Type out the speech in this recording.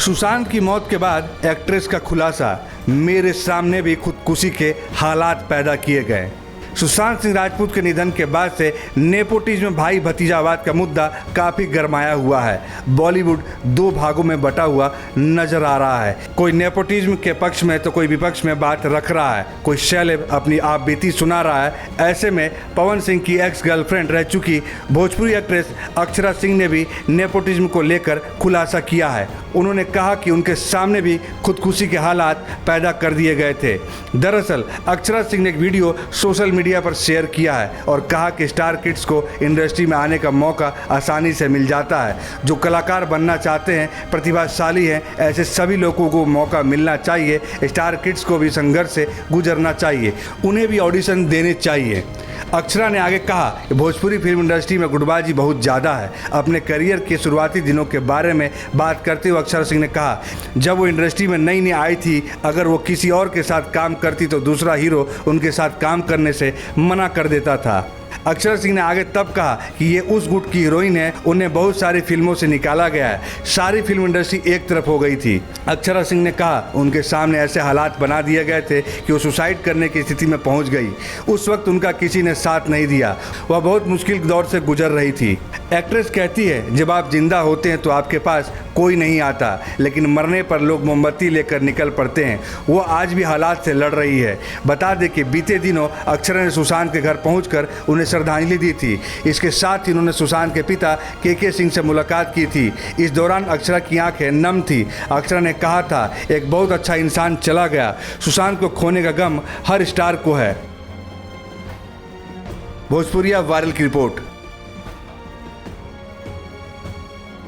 सुशांत की मौत के बाद एक्ट्रेस का खुलासा, मेरे सामने भी खुदकुशी के हालात पैदा किए गए। सुशांत सिंह राजपूत के निधन के बाद से नेपोटिज्म भाई भतीजावाद का मुद्दा काफ़ी गरमाया हुआ है। बॉलीवुड दो भागों में बटा हुआ नजर आ रहा है। कोई नेपोटिज्म के पक्ष में तो कोई विपक्ष में बात रख रहा है, कोई सेलेब अपनी आप बीती सुना रहा है। ऐसे में पवन सिंह की एक्स गर्लफ्रेंड रह चुकी भोजपुरी एक्ट्रेस अक्षरा सिंह ने भी नेपोटिज्म को लेकर खुलासा किया है। उन्होंने कहा कि उनके सामने भी खुदकुशी के हालात पैदा कर दिए गए थे। दरअसल अक्षरा सिंह ने एक वीडियो सोशल मीडिया पर शेयर किया है और कहा कि स्टार किड्स को इंडस्ट्री में आने का मौका आसानी से मिल जाता है। जो कलाकार बनना चाहते हैं, प्रतिभाशाली हैं, ऐसे सभी लोगों को मौका मिलना चाहिए। स्टार किड्स को भी संघर्ष से गुजरना चाहिए, उन्हें भी ऑडिशन देने चाहिए। अक्षरा ने आगे कहा कि भोजपुरी फिल्म इंडस्ट्री में गुटबाजी बहुत ज़्यादा है। अपने करियर के शुरुआती दिनों के बारे में बात करते हुए अक्षरा सिंह ने कहा, जब वो इंडस्ट्री में नई नई आई थी, अगर वो किसी और के साथ काम करती तो दूसरा हीरो उनके साथ काम करने से मना कर देता था। अक्षरा सिंह ने आगे तब कहा कि ये उस गुट की हीरोइन है, उन्हें बहुत सारी फिल्मों से निकाला गया है, सारी फिल्म इंडस्ट्री एक तरफ हो गई थी। अक्षरा सिंह ने कहा उनके सामने ऐसे हालात बना दिए गए थे कि वो सुसाइड करने की स्थिति में पहुंच गई। उस वक्त उनका किसी ने साथ नहीं दिया, वह बहुत मुश्किल दौर से गुजर रही थी। एक्ट्रेस कहती है, जब आप जिंदा होते हैं तो आपके पास कोई नहीं आता, लेकिन मरने पर लोग मोमबत्ती लेकर निकल पड़ते हैं। वो आज भी हालात से लड़ रही है। बता दें कि बीते दिनों अक्षरा ने सुशांत के घर पहुंचकर उन्हें श्रद्धांजलि दी थी। इसके साथ ही उन्होंने सुशांत के पिता के सिंह से मुलाकात की थी। इस दौरान अक्षरा की आंखें नम थी। अक्षरा ने कहा था, एक बहुत अच्छा इंसान चला गया। सुशांत को खोने का गम हर स्टार को है। भोजपुरिया वायरल की रिपोर्ट।